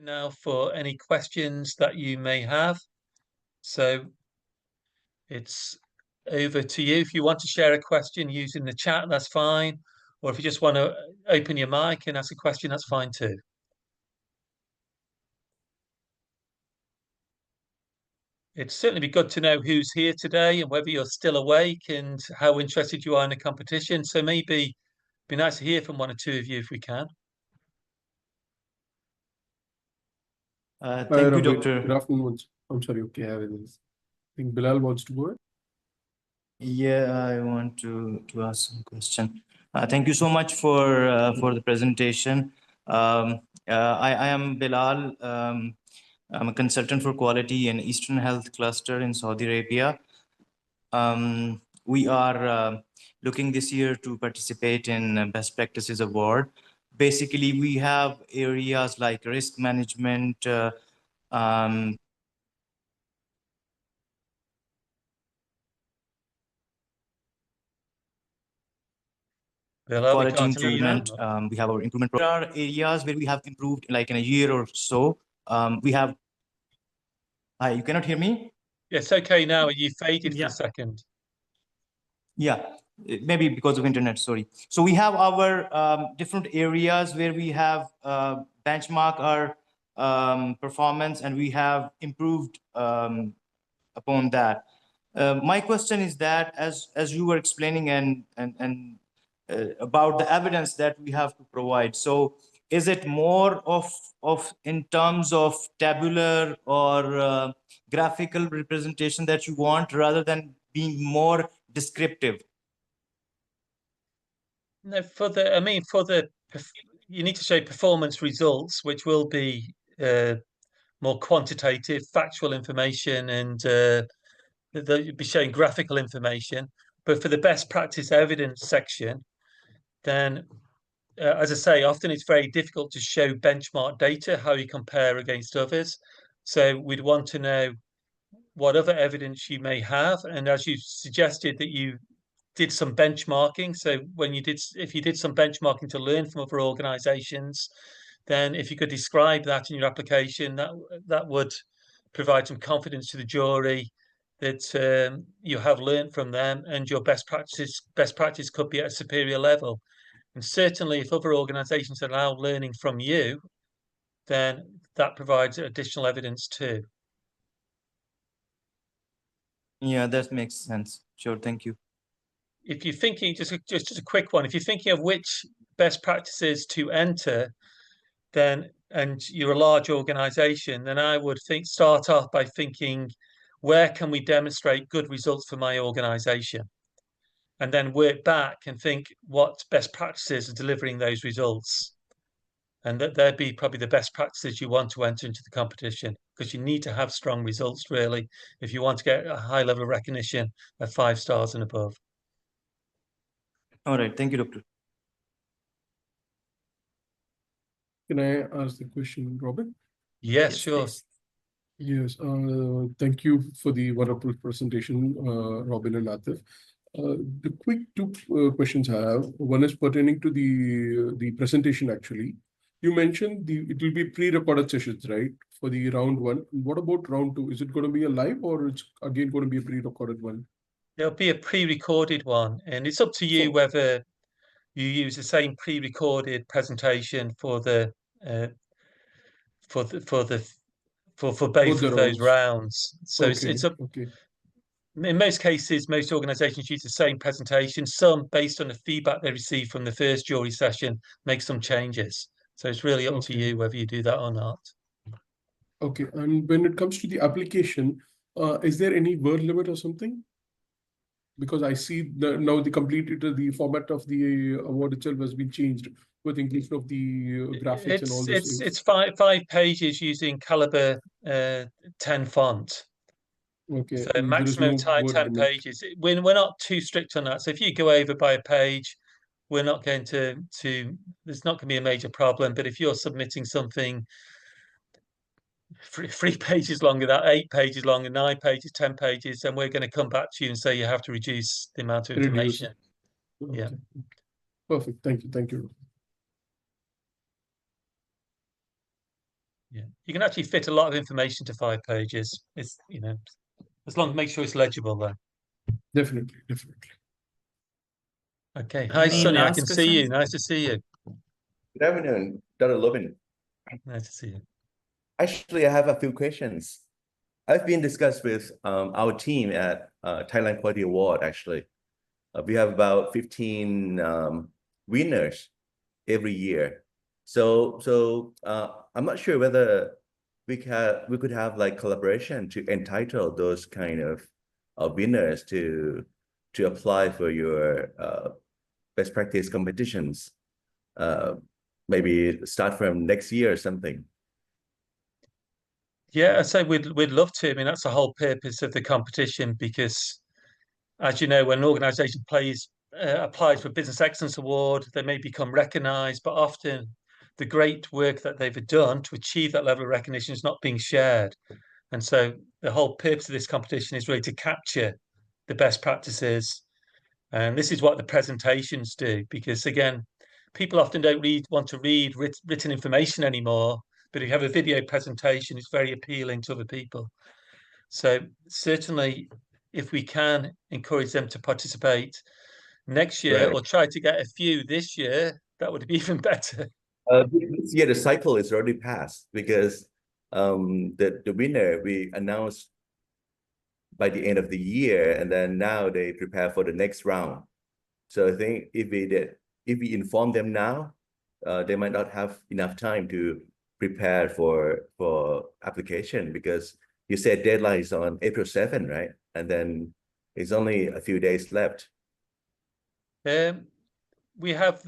now for any questions that you may have. So it's over to you. If you want to share a question using the chat, that's fine. Or if you just want to open your mic and ask a question, that's fine too. It'd certainly be good to know who's here today and whether you're still awake and how interested you are in the competition. So maybe it'd be nice to hear from one or two of you if we can. Thank you, Robin. Doctor. Good afternoon. I'm sorry. Okay, I think Bilal wants to go ahead. Yeah, I want to ask some question. Thank you so much for the presentation. I am Bilal. I'm a consultant for quality in Eastern Health Cluster in Saudi Arabia. We are looking this year to participate in Best Practices Award. Basically, we have areas like risk management, quality improvement. We have our improvement. There are areas where we have improved like in a year or so. We have. Hi, you cannot hear me? Yes, okay now. You faded for a second. Yeah, maybe because of internet, sorry. So we have our different areas where we have benchmark our performance and we have improved upon that. My question is that as you were explaining and about the evidence that we have to provide. So is it more of in terms of tabular or graphical representation that you want rather than being more descriptive? No, you need to show performance results, which will be more quantitative, factual information, and you'll be showing graphical information. But for the best practice evidence section, then as I say, often it's very difficult to show benchmark data, how you compare against others. So we'd want to know what other evidence you may have. And as you suggested that you did some benchmarking. So if you did some benchmarking to learn from other organizations, then if you could describe that in your application, that would provide some confidence to the jury that you have learned from them and your best practice could be at a superior level. And certainly if other organizations are now learning from you, then that provides additional evidence too. Yeah, that makes sense. Sure, thank you. If you're thinking, just a quick one, if you're thinking of which best practices to enter, then and you're a large organization, then I would start off by thinking, where can we demonstrate good results for my organization? And then work back and think what best practices are delivering those results. And that'd be probably the best practices you want to enter into the competition, because you need to have strong results, really, if you want to get a high level of recognition at 5 stars and above. All right. Thank you, Doctor. Can I ask the question, Robin? Yes, sure. Please. Yes, thank you for the wonderful presentation, Robin and Atif. The quick two questions I have. One is pertaining to the presentation actually. You mentioned it will be pre-recorded sessions, right? For the round one. What about round two? Is it going to be a live or it's again going to be a pre-recorded one? There'll be a pre-recorded one, and it's up to you whether you use the same pre-recorded presentation for both of those rounds. So it's up. Okay. In most cases, most organizations use the same presentation. Some, based on the feedback they receive from the first jury session, make some changes. So it's really up to you whether you do that or not. Okay, and when it comes to the application, is there any word limit or something? Because I see now the format of the award itself has been changed with inclusion of the graphics and all those things. It's five pages using Calibre 10 font. Okay. So maximum time 10 pages. We're not too strict on that. So if you go over by a page, we're not going to there's not going to be a major problem. But if you're submitting something 3 pages longer, that 8 pages longer, 9 pages, 10 pages, then we're going to come back to you and say you have to reduce the amount of information. Okay. Yeah. Perfect. Thank you. Yeah. You can actually fit a lot of information to 5 pages. It's, you know, as long as make sure it's legible though. Definitely, definitely. Okay. Hi, Any Sonny. I last can see you. questions? Nice to see you. Good afternoon, Dr. Lobin. Nice to see you. Actually, I have a few questions. I've been discussed with our team at Thailand Quality Award, actually. We have about 15 winners every year. So I'm not sure whether we could have like collaboration to entitle those kind of winners to apply for your best practice competitions. Maybe start from next year or something. Yeah, I'd say we'd love to. I mean, that's the whole purpose of the competition because, as you know, when an organisation applies for a Business Excellence Award, they may become recognised, but often the great work that they've done to achieve that level of recognition is not being shared. And so the whole purpose of this competition is really to capture the best practices. And this is what the presentations do, because again, people often don't want to read written information anymore. But if you have a video presentation, it's very appealing to other people. So certainly, if we can encourage them to participate next year, Right. or try to get a few this year, that would be even better. This year, the cycle is already passed because the winner we announced by the end of the year, and then now they prepare for the next round. So I think if we inform them now, they might not have enough time to prepare for application, because you said deadline is on April 7, right? And then it's only a few days left. We have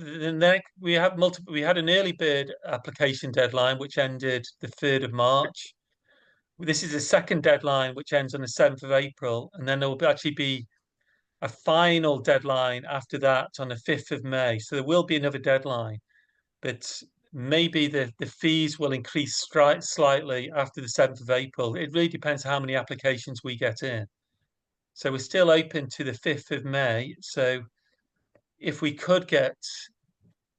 multiple. We had an early bird application deadline which ended the 3rd of March. This is a second deadline which ends on the 7th of April, and then there will actually be a final deadline after that on the 5th of May. So there will be another deadline, but maybe the fees will increase slightly after the 7th of April. It really depends how many applications we get in. So we're still open to the 5th of May. So if we could get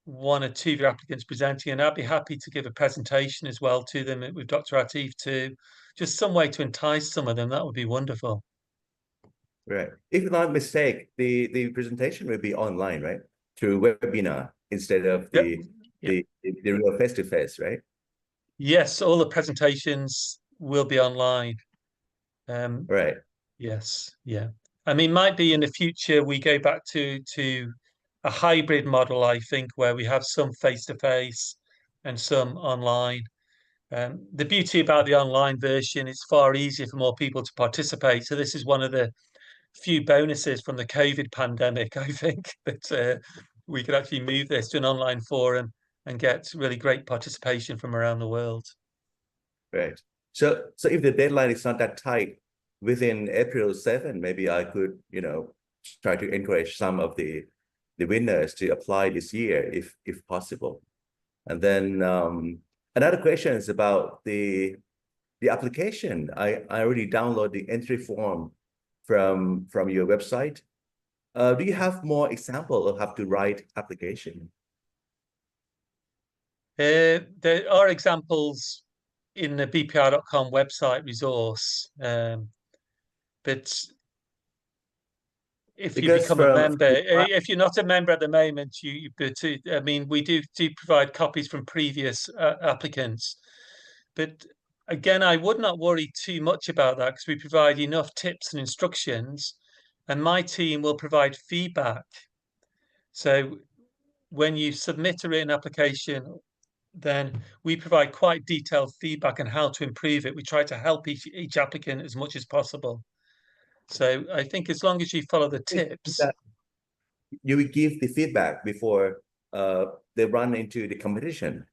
1 or 2 of your applicants presenting, and I'd be happy to give a presentation as well to them with Dr. Atif too. Just some way to entice some of them, that would be wonderful. Right. If I'm not mistaken, the presentation will be online, right? Through webinar instead of the real face-to-face, right? Yes, all the presentations will be online. Right. Yes, yeah. I mean, might be in the future we go back to a hybrid model, I think, where we have some face-to-face and some online. The beauty about the online version is far easier for more people to participate. So this is one of the few bonuses from the COVID pandemic, I think, that we could actually move this to an online forum and get really great participation from around the world. Right. So if the deadline is not that tight, within April 7, maybe I could, try to encourage some of the winners to apply this year if possible. And then another question is about the application. I already downloaded the entry form from your website. Do you have more example of how to write application? There are examples in the bpr.com website resource, but if you become a member, if you're not a member at the moment, I mean, we do provide copies from previous applicants, but again, I would not worry too much about that because we provide enough tips and instructions, and my team will provide feedback. So when you submit a written application, then we provide quite detailed feedback on how to improve it. We try to help each applicant as much as possible. So I think as long as you follow the tips, you will give the feedback before they run into the competition.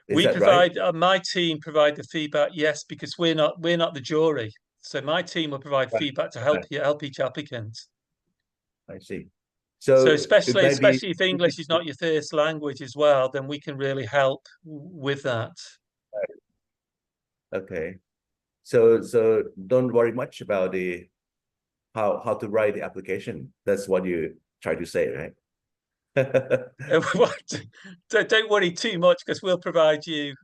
we provide my team provide the feedback. Yes, because we're not the jury. So my team will provide feedback to help each applicant. I see. So especially if English is not your first language as well, then we can really help with that. Okay. So don't worry much about the how to write the application. That's what you try to say, right? Don't worry too much because we'll provide you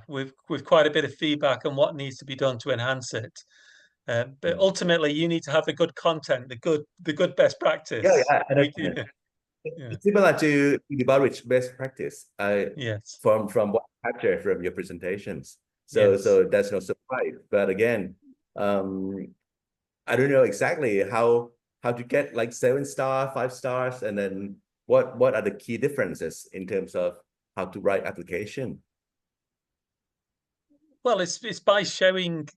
with quite a bit of feedback on what needs to be done to enhance it. But ultimately, you need to have the good content, the good best practice. I understand. Yeah. Similar to the Barwich best practice, Yes. from what I captured from your presentations. Yes. So that's no surprise. But again, I don't know exactly how to get like 7-star, 5 stars, and then what are the key differences in terms of how to write application? Well, it's by showing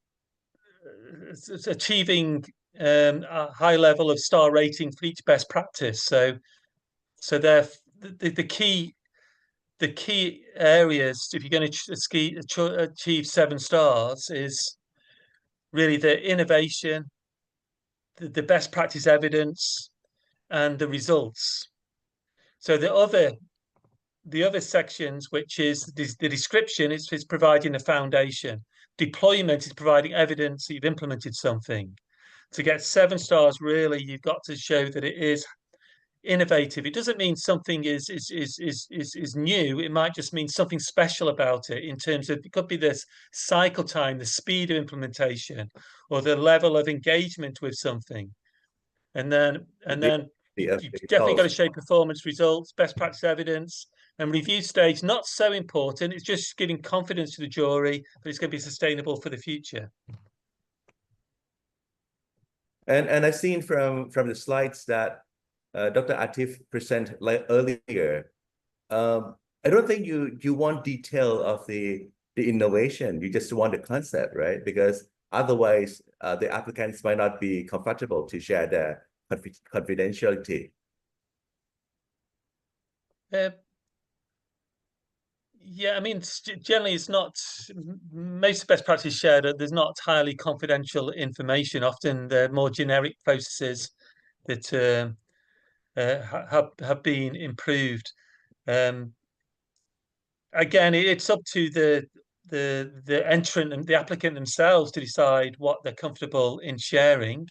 it's achieving a high level of star rating for each best practice. So there the key areas, if you're going to achieve 7 stars, is really the innovation, the best practice evidence, and the results. So the other sections, which is the description, is providing a foundation. Deployment is providing evidence that you've implemented something. To get 7 stars, really, you've got to show that it is innovative. It doesn't mean something is new. It might just mean something special about it in terms of, it could be this cycle time, the speed of implementation, or the level of engagement with something. And then you've definitely got to show performance results, best practice evidence, and review stage. Not so important. It's just giving confidence to the jury that it's going to be sustainable for the future. And I've seen from the slides that Dr. Atif presented like earlier. I don't think you want detail of the innovation. You just want the concept, right? Because otherwise, the applicants might not be comfortable to share their confidentiality. Yeah, I mean, generally, it's not. Most best practice shared. There's not highly confidential information. Often, they're more generic processes that have been improved. Again, it's up to the entrant and the applicant themselves to decide what they're comfortable in sharing.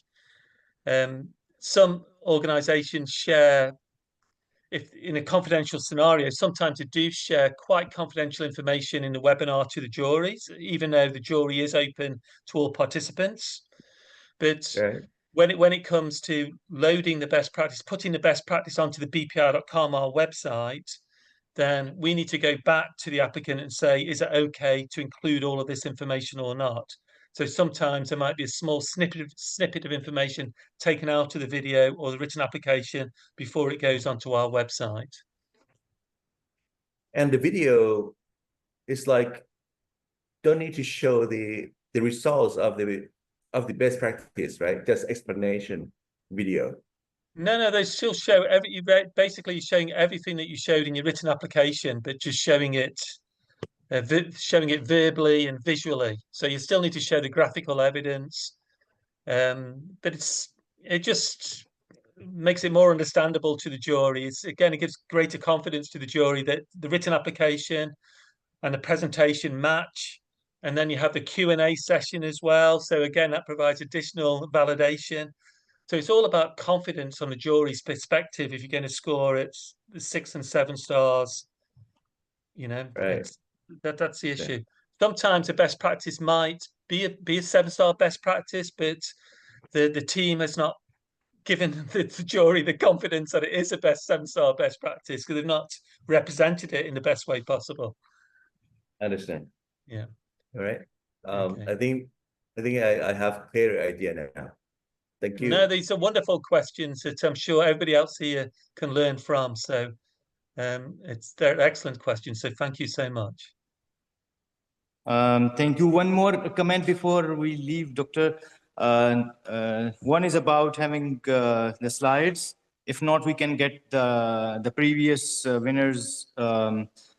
Some organisations share, if in a confidential scenario, sometimes they do share quite confidential information in the webinar to the juries, even though the jury is open to all participants. But when it comes to loading the best practice, putting the best practice onto the BPR.com, our website, then we need to go back to the applicant and say, is it okay to include all of this information or not? So sometimes there might be a small snippet of information taken out of the video or the written application before it goes onto our website. And the video is like, don't need to show the results of the best practice, right? Just explanation video. No, they still show basically showing everything that you showed in your written application, but just showing it verbally and visually. So you still need to show the graphical evidence, but it just makes it more understandable to the jury. It gives greater confidence to the jury that the written application and the presentation match, and then you have the Q&A session as well. So again, that provides additional validation. So it's all about confidence on the jury's perspective. If you're going to score it 6 and 7 stars, Right. That's the issue. Sometimes a best practice might be a 7-star best practice, but the team has not given the jury the confidence that it is a 7-star best practice because they've not represented it in the best way possible. Understand. Yeah. All right. Okay. I think I have a clearer idea now. Thank you. No, these are wonderful questions that I'm sure everybody else here can learn from. So they're excellent questions. So thank you so much. Thank you. One more comment before we leave, Doctor. One is about having the slides. If not, we can get the previous winners'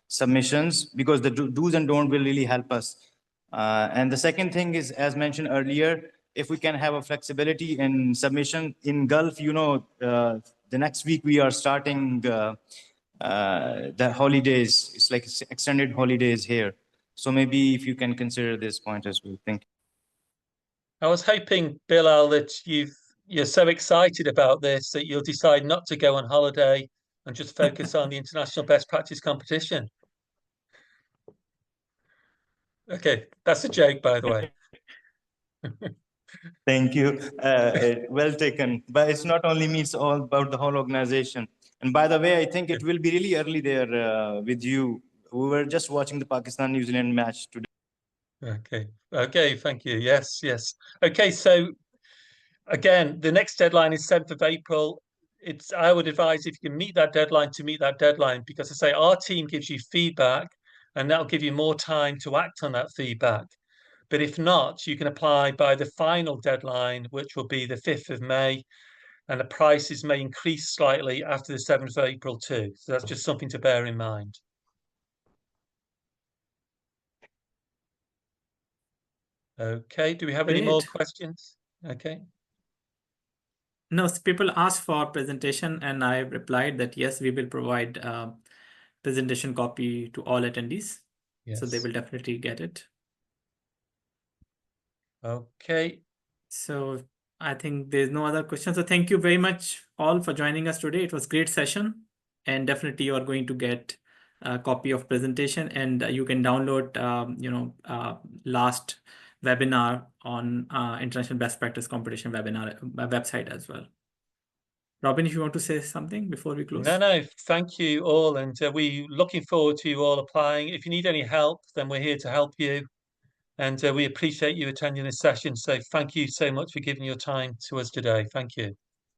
submissions, because the do's and don'ts will really help us. And the second thing is, as mentioned earlier, if we can have a flexibility in submission in Gulf, the next week we are starting the holidays. It's like extended holidays here. So maybe if you can consider this point as well. Thank you. I was hoping, Bilal, that you're so excited about this that you'll decide not to go on holiday and just focus on the international best practice competition. Okay, that's a joke, by the way. Thank you. Well taken. But it's not only me, it's all about the whole organization. And by the way, I think it will be really early there with you. We were just watching the Pakistan-New Zealand match today. Okay, thank you. Yes, yes. Okay, so again, the next deadline is 7th of April. I would advise if you can meet that deadline to meet that deadline, because I say our team gives you feedback and that'll give you more time to act on that feedback. But if not, you can apply by the final deadline, which will be the 5th of May, and the prices may increase slightly after the 7th of April too. So that's just something to bear in mind. Okay, do we have any more Great. questions? Okay. No, people asked for presentation, and I replied that yes, we will provide presentation copy to all attendees. So they Yes. will definitely get it. Okay. So I think there's no other questions. So thank you very much all for joining us today. It was a great session, and definitely you are going to get a copy of presentation, and you can download, last webinar on International Best Practice Competition webinar website as well. Robin, if you want to say something before we close. No, thank you all. And we're looking forward to you all applying. If you need any help, then we're here to help you. And we appreciate you attending this session. So thank you so much for giving your time to us today. Thank you.